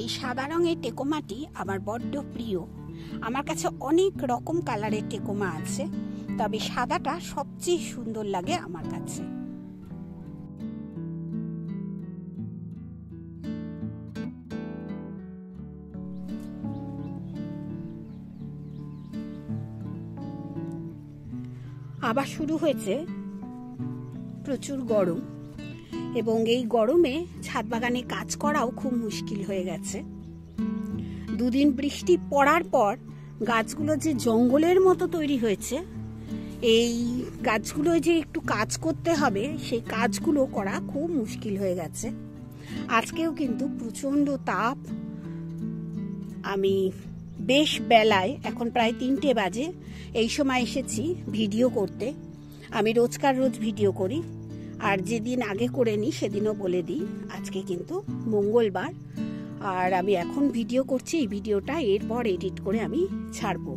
এই সাদা রঙের টেকোমাটি আমার বড্ড প্রিয়। আমার কাছে অনেক রকম কালারের টেকোমা আছে, তবে সাদাটা সবচেয়ে সুন্দর লাগে আমার কাছে। আবার শুরু হয়েছে প্রচুর গরম, এবং এই গরমে ছাদ বাগানে কাজ করাও খুব মুশকিল হয়ে গেছে। দুদিন বৃষ্টি পড়ার পর গাছগুলো যে জঙ্গলের মতো তৈরি হয়েছে, এই গাছগুলো যে একটু কাজ করতে হবে, সেই কাজগুলো করা খুব মুশকিল হয়ে গেছে। আজকেও কিন্তু প্রচণ্ড তাপ। আমি বেশ বেলায়, এখন প্রায় 3টে বাজে, এই সময় এসেছি ভিডিও করতে। আমি রোজকার রোজ ভিডিও করি, আর যেদিন আগে করে নিই সেদিনও বলে দিই। আজকে কিন্তু মঙ্গলবার, আর আমি এখন ভিডিও করছি। এই ভিডিওটা এরপর এডিট করে আমি ছাড়বো।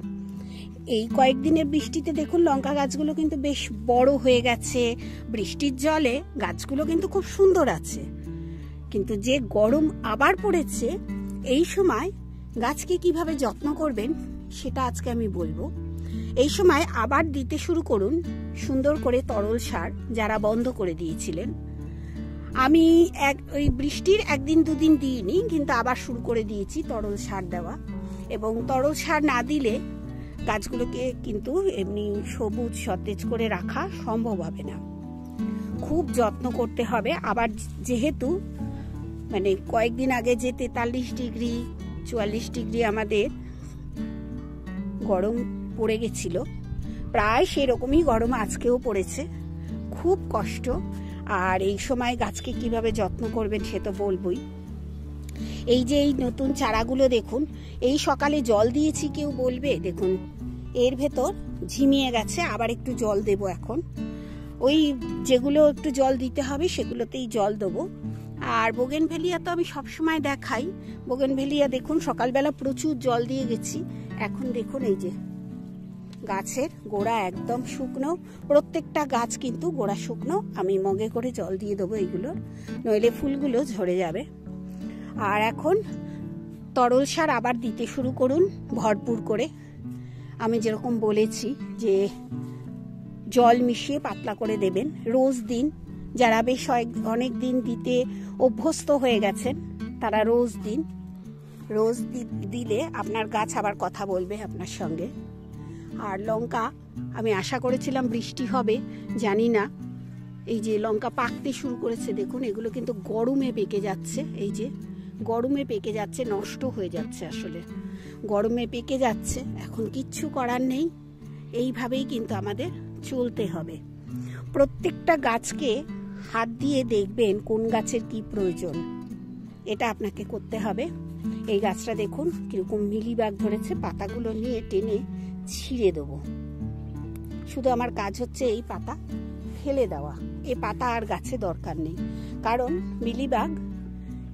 এই কয়েকদিনের বৃষ্টিতে দেখুন লঙ্কা গাছগুলো কিন্তু বেশ বড় হয়ে গেছে। বৃষ্টির জলে গাছগুলো কিন্তু খুব সুন্দর আছে, কিন্তু যে গরম আবার পড়েছে, এই সময় গাছকে কিভাবে যত্ন করবেন সেটা আজকে আমি বলবো। এই সময় আবার দিতে শুরু করুন সুন্দর করে তরল সার, যারা বন্ধ করে দিয়েছিলেন। আমি ওই বৃষ্টির 1 দিন 2 দিন দিইনি, কিন্তু আবার শুরু করে দিয়েছি তরল সার দেওয়া। এবং তরল সার না দিলে গাছগুলোকে কিন্তু এমনি সবুজ সতেজ করে রাখা সম্ভব হবে না। খুব যত্ন করতে হবে। আবার যেহেতু মানে কয়েকদিন আগে যে 43 ডিগ্রি 44 ডিগ্রি আমাদের গরম পড়ে গেছিল, প্রায় সেরকমই গরম আজকেও পড়েছে। খুব কষ্ট। আর এই সময় গাছকে কিভাবে যত্ন করবেন সে তো বলবই। এই যে এই নতুন চারাগুলো দেখুন, এই সকালে জল দিয়েছি, কেউ বলবে দেখুন এর ভেতর ঝিমিয়ে গেছে। আবার একটু জল দেব এখন। ওই যেগুলো একটু জল দিতে হবে সেগুলোতেই জল দেবো। আর বোগেনভেলিয়া তো আমি সবসময় দেখাই। বোগেনভেলিয়া দেখুন সকালবেলা প্রচুর জল দিয়ে গেছি। এখন দেখুন এই যে গাছের গোড়া একদম শুকনো, প্রত্যেকটা গাছ কিন্তু গোড়া শুকনো। আমি মগে করে জল দিয়ে দেবো এইগুলোর, নইলে ফুলগুলো ঝরে যাবে। আর এখন তরল সার আবার দিতে শুরু করুন ভরপুর করে। আমি যেরকম বলেছি যে জল মিশিয়ে পাতলা করে দেবেন, রোজ দিন। যারা বেশ অনেক দিন দিতে অভ্যস্ত হয়ে গেছেন তারা রোজ দিন। রোজ দিলে আপনার গাছ আবার কথা বলবে আপনার সঙ্গে। আর লঙ্কা, আমি আশা করেছিলাম বৃষ্টি হবে, জানি না। এই যে লঙ্কা পাকতে শুরু করেছে দেখুন, এগুলো কিন্তু গরমে পেকে যাচ্ছে। এই যে গরমে পেকে যাচ্ছে, নষ্ট হয়ে যাচ্ছে। আসলে গরমে পেকে যাচ্ছে, এখন কিচ্ছু করার নেই। এইভাবেই কিন্তু আমাদের চলতে হবে। প্রত্যেকটা গাছকে হাত দিয়ে দেখবেন কোন গাছের কি প্রয়োজন, এটা আপনাকে করতে হবে। এই গাছটা দেখুন কিরকম মিলিবাগ ধরেছে, পাতাগুলো নিয়ে টেনে ছিঁড়ে দেবো। শুধু আমার কাজ হচ্ছে এই পাতা ফেলে দেওয়া। এই পাতা আর গাছে দরকার নেই, কারণ মিলিবাগ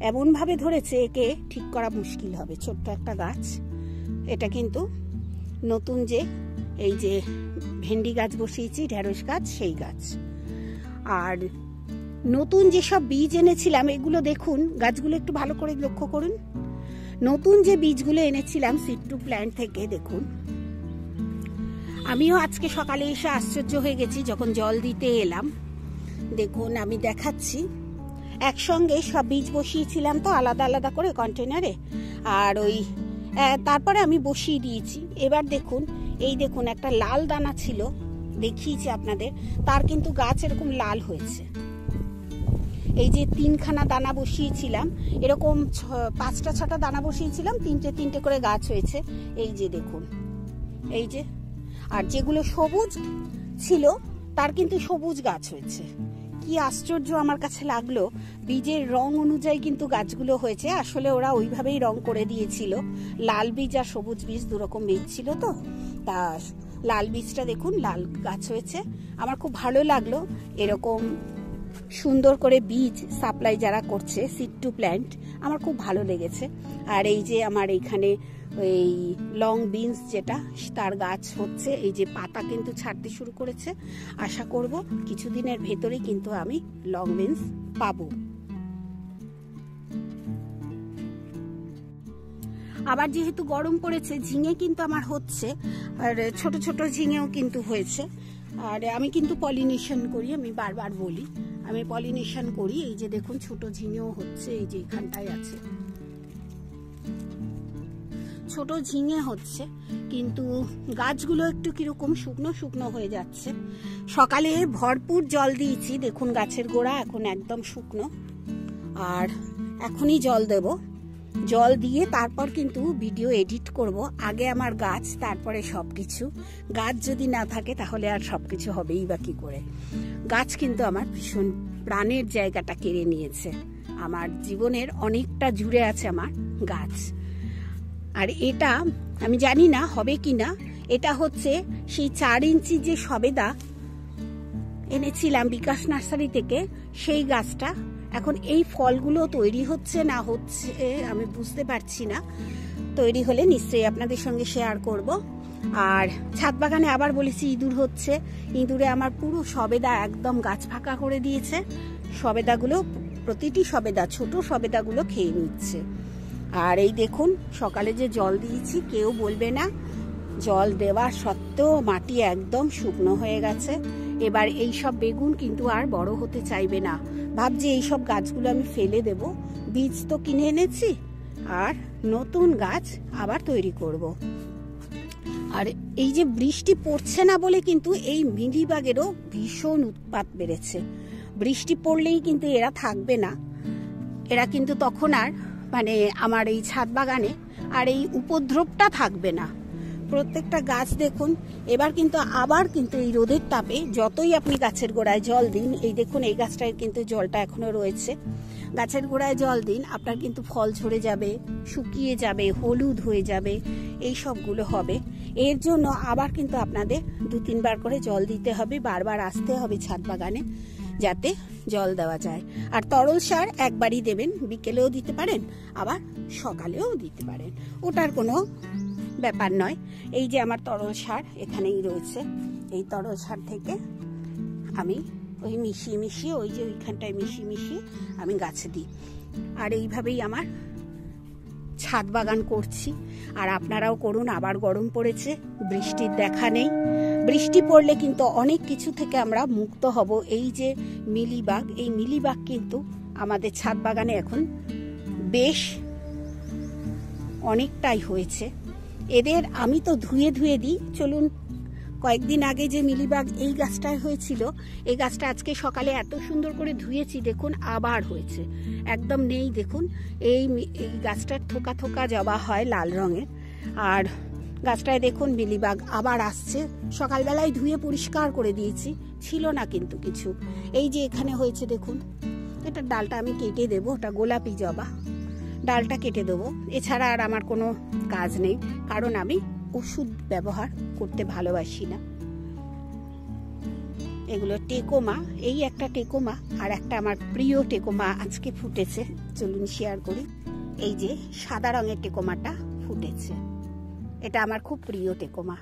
এমনভাবে ধরেছে একে ঠিক করা মুশকিল হবে। ছোট্ট একটা গাছ এটা, কিন্তু নতুন যে এই যে ভেন্ডি গাছ বসিয়েছি, ঢেঁড়স গাছ, সেই গাছ। আর নতুন যেসব বীজ এনেছিলাম এগুলো দেখুন, গাছগুলো একটু ভালো করে লক্ষ্য করুন। নতুন যে বীজগুলো এনেছিলাম সিড টু প্ল্যান্ট থেকে, দেখুন আমিও আজকে সকালে এসে আশ্চর্য হয়ে গেছি যখন জল দিতে এলাম। দেখুন আমি দেখাচ্ছি, একসঙ্গে সব বীজ বসিয়েছিলাম তো আলাদা আলাদা করে কন্টেনারে, আর ওই তারপরে আমি বসিয়ে দিয়েছি। এবার দেখুন, এই দেখুন একটা লাল দানা ছিল, দেখিয়েছি আপনাদের, তার কিন্তু গাছ এরকম লাল হয়েছে। এই যে 3খানা দানা বসিয়েছিলাম, এরকম 5টা 6টা দানা বসিয়েছিলাম, 3টে করে গাছ হয়েছে। এই যে দেখুন, এই যে। আর যেগুলো সবুজ ছিল তার কিন্তু সবুজ গাছ হয়েছে। কি আশ্চর্য আমার কাছে লাগলো, বীজের রং অনুযায়ী কিন্তু গাছগুলো হয়েছে। আসলে ওরা ওইভাবেই রং করে দিয়েছিল। লাল বীজ আর সবুজ বীজ দুরকম বীজ ছিল তো, তা লাল বীজটা দেখুন লাল গাছ হয়েছে। আমার খুব ভালো লাগলো এরকম সুন্দর করে বীজ সাপ্লাই যারা করছে, সিড টু প্ল্যান্ট, আমার খুব ভালো লেগেছে। আর এই যে আমার এইখানে এই লং বিনস যেটা, তার গাছ হচ্ছে। এই যে পাতা কিন্তু ছাড়তে শুরু করেছে। আশা করব কিছুদিনের ভেতরেই কিন্তু আমি লং বিনস পাবো। আবার যেহেতু গরম পড়েছে, ঝিঙে কিন্তু আমার হচ্ছে, আর ছোট ছোট ঝিঙেও কিন্তু হয়েছে। আর আমি কিন্তু পলিনেশন করি, আমি বারবার বলি আমি পলিনেশন করি। এই যে দেখুন ছোট ঝিঙেও হচ্ছে, এই যে এখানটায় আছে ছোট ঝিঙে হচ্ছে, কিন্তু গাছগুলো একটু কিরকম শুকনো শুকনো হয়ে যাচ্ছে। সকালে ভরপুর জল দিয়েছি, দেখুন গাছের গোড়া এখন একদম শুকনো। আর এখনই জল দেব, জল দিয়ে তারপর কিন্তু ভিডিও এডিট করব। আগে আমার গাছ, তারপরে সবকিছু। গাছ যদি না থাকে তাহলে আর সবকিছু হবেই বা কি করে। গাছ কিন্তু আমার ভীষণ প্রাণের জায়গাটা কেড়ে নিয়েছে। আমার জীবনের অনেকটা জুড়ে আছে আমার গাছ। আর এটা আমি জানি না হবে কি না, এটা হচ্ছে সেই 4 ইঞ্চি যে সবেদা এনেছিলাম বিকাশ নার্সারি থেকে, সেই গাছটা। এখন এই ফলগুলো তৈরি হচ্ছে না হচ্ছে আমি বুঝতে পারছি না। তৈরি হলে নিশ্চয়ই আপনাদের সঙ্গে শেয়ার করব। আর ছাদ বাগানে আবার বলেছি ইঁদুর হচ্ছে, ইঁদুরে আমার পুরো সবেদা একদম গাছ ফাঁকা করে দিয়েছে। সবেদাগুলো, প্রতিটি সবেদা, ছোট সবেদাগুলো খেয়ে নিচ্ছে। আর এই দেখুন সকালে যে জল দিয়েছি, কেউ বলবে না জল দেওয়ার সত্ত্বেও মাটি একদম শুকনো হয়ে গেছে। এবার এই সব বেগুন কিন্তু আর বড় হতে চাইবে না। ভাবছি এই সব গাছগুলো আমি ফেলে দেব, বীজ তো কিনে এনেছি, আর নতুন গাছ আবার তৈরি করব। আর এই যে বৃষ্টি পড়ছে না বলে কিন্তু এই মিলিবাগেরও ভীষণ উৎপাত বেড়েছে। বৃষ্টি পড়লেই কিন্তু এরা থাকবে না, এরা কিন্তু তখন আর মানে আমার এই ছাদ বাগানে আর এই উপদ্রবটা থাকবে না। প্রত্যেকটা গাছ দেখুন এবার কিন্তু আবার কিন্তু এই রোদের তাপে যতই আপনি গাছের গোড়ায় জল দিন, এই দেখুন এই গাছটায় কিন্তু জলটা এখনো রয়েছে, গাছের গোড়ায় জল দিন, আপনার কিন্তু ফল ঝরে যাবে, শুকিয়ে যাবে, হলুদ হয়ে যাবে, এই সবগুলো হবে। এর জন্য আবার কিন্তু আপনাদের 2-3 বার করে জল দিতে হবে, বারবার আসতে হবে ছাদ বাগানে যাতে জল দেওয়া যায়। আর তরল সার একবারই দেবেন, বিকেলেও দিতে পারেন আবার সকালেও দিতে পারেন, ওটার কোনো ব্যাপার নয়। এই যে আমার তরল সার এখানেই রয়েছে, এই তরল সার থেকে আমি ওই মিশিয়ে মিশিয়ে, ওই যে ওইখানটায় মিশিয়ে মিশিয়ে আমি গাছে দিই। আর এইভাবেই আমার ছাদ বাগান করছি। আর আপনারাও করুন। আবার গরম পড়েছে, বৃষ্টির দেখা নেই। বৃষ্টি পড়লে কিন্তু অনেক কিছু থেকে আমরা মুক্ত হব। এই যে মিলিবাগ, এই মিলিবাগ কিন্তু আমাদের ছাদ বাগানে এখন বেশ অনেকটাই হয়েছে। এদের আমি তো ধুয়ে ধুয়ে দিই। চলুন, কয়েকদিন আগে যে মিলিবাগ এই গাছটায় হয়েছিল, এই গাছটা আজকে সকালে এত সুন্দর করে ধুয়েছি, দেখুন আবার হয়েছে, একদম নেই। দেখুন এই গাছটার থোকা থোকা জবা হয় লাল রঙের, আর গাছটায় দেখুন মিলিবাগ আবার আসছে। সকালবেলায় ধুয়ে পরিষ্কার করে দিয়েছি, ছিল না কিন্তু কিছু। এই যে এখানে হয়েছে দেখুন, এটা ডালটা আমি কেটে দেবো, ওটা গোলাপি জবা, ডালটা কেটে দেবো। এছাড়া আর আমার কোনো কাজ নেই, কারণ আমি ওষুধ ব্যবহার করতে ভালোবাসি না। এগুলো টেকোমা, এই একটা টেকোমা, আর একটা আমার প্রিয় টেকোমা আজকে ফুটেছে, চলুন শেয়ার করি। এই যে সাদা রঙের টেকোমাটা ফুটেছে, এটা আমার খুব প্রিয় টেকোমা।